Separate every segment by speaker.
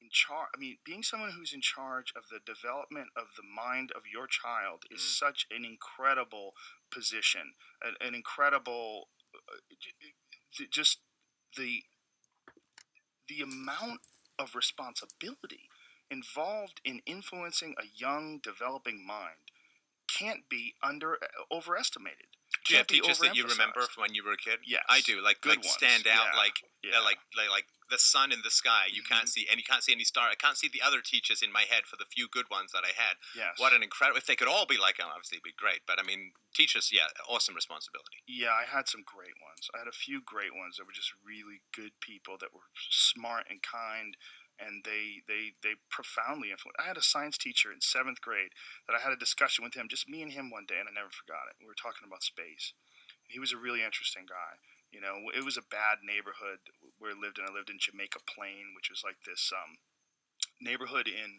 Speaker 1: in charge. I mean, being someone who's in charge of the development of the mind of your child is
Speaker 2: Mm.
Speaker 1: such an incredible position, an incredible, just the amount of responsibility involved in influencing a young developing mind can't be overestimated.
Speaker 2: Do you have
Speaker 1: Can't be
Speaker 2: teachers that you remember
Speaker 1: overemphasized.
Speaker 2: from when you were a kid? I
Speaker 1: Yes,
Speaker 2: do. Like
Speaker 1: good ones.
Speaker 2: stand out.
Speaker 1: Yeah,
Speaker 2: Like
Speaker 1: yeah.
Speaker 2: like the sun in the sky. You can't
Speaker 1: Hmm.
Speaker 2: see, and you can't see any star. I can't see the other teachers in my head for the few good ones that I had. What
Speaker 1: Yes.
Speaker 2: an incredible! If they could all be like them, obviously it'd be great. But I mean, teachers, yeah, awesome responsibility.
Speaker 1: Yeah, I had some great ones. I had a few great ones that were just really good people that were smart and kind, and they profoundly influenced. I had a science teacher in seventh grade that I had a discussion with him, just me and him one day, and I never forgot it. We were talking about space. He was a really interesting guy. You know, it was a bad neighborhood where I lived in. I lived in Jamaica Plain, which was like this neighborhood in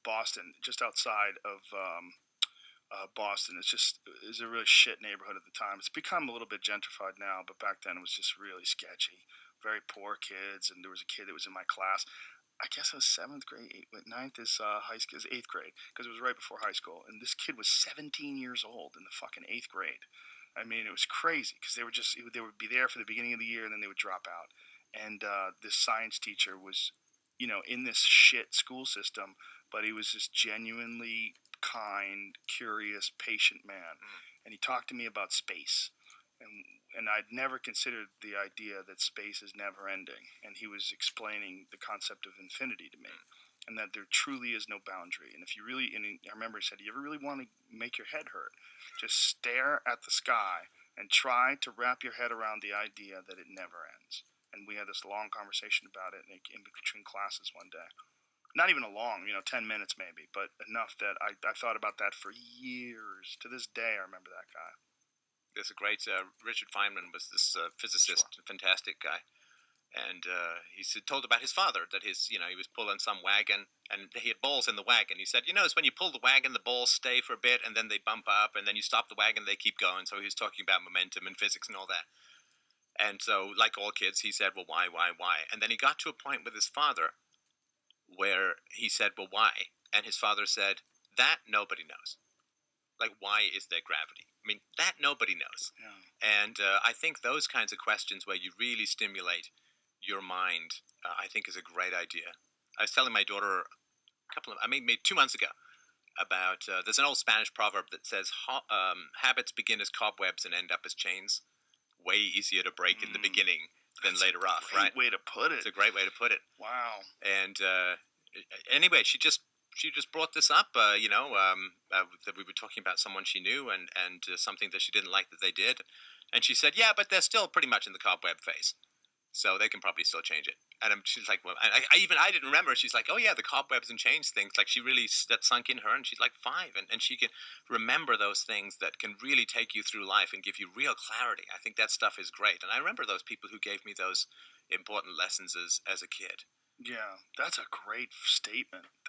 Speaker 1: Boston, just outside of Boston. It was a really shit neighborhood at the time. It's become a little bit gentrified now, but back then it was just really sketchy. Very poor kids, and there was a kid that was in my class. I guess it was seventh grade, ninth is high school, is eighth grade, because it was right before high school. And this kid was 17 years old in the fucking eighth grade. I mean, it was crazy because they would be there for the beginning of the year and then they would drop out. And this science teacher was, in this shit school system, but he was this genuinely kind, curious, patient man.
Speaker 2: Mm.
Speaker 1: And he talked to me about space. And I'd never considered the idea that space is never ending. And he was explaining the concept of infinity to me, and that there truly is no boundary. And if you really, and I remember he said, "You ever really want to make your head hurt? Just stare at the sky and try to wrap your head around the idea that it never ends." And we had this long conversation about it in between classes one day. Not even a long, 10 minutes maybe, but enough that I thought about that for years. To this day, I remember that guy.
Speaker 2: There's a great Richard Feynman was this physicist,
Speaker 1: Sure.
Speaker 2: fantastic guy, and he told about his father that he was pulling some wagon and he had balls in the wagon. He said, it's when you pull the wagon, the balls stay for a bit and then they bump up, and then you stop the wagon, they keep going. So he was talking about momentum and physics and all that. And so, like all kids, he said, well, why? And then he got to a point with his father where he said, well, why? And his father said, that nobody knows. Like, why is there gravity? I mean, that nobody knows.
Speaker 1: Yeah.
Speaker 2: And I think those kinds of questions where you really stimulate your mind, I think is a great idea. I was telling my daughter maybe 2 months ago about, there's an old Spanish proverb that says, habits begin as cobwebs and end up as chains. Way easier to break in the beginning than later off, right?
Speaker 1: Great way to put it.
Speaker 2: It's a great way to put it.
Speaker 1: Wow.
Speaker 2: And anyway, she just brought this up, that we were talking about someone she knew and something that she didn't like that they did. And she said, yeah, but they're still pretty much in the cobweb phase. So they can probably still change it. And she's like, well, I didn't remember. She's like, oh yeah, the cobwebs and change things. Like that sunk in her, and she's like 5, and she can remember those things that can really take you through life and give you real clarity. I think that stuff is great. And I remember those people who gave me those important lessons as a kid.
Speaker 1: Yeah, that's a great statement.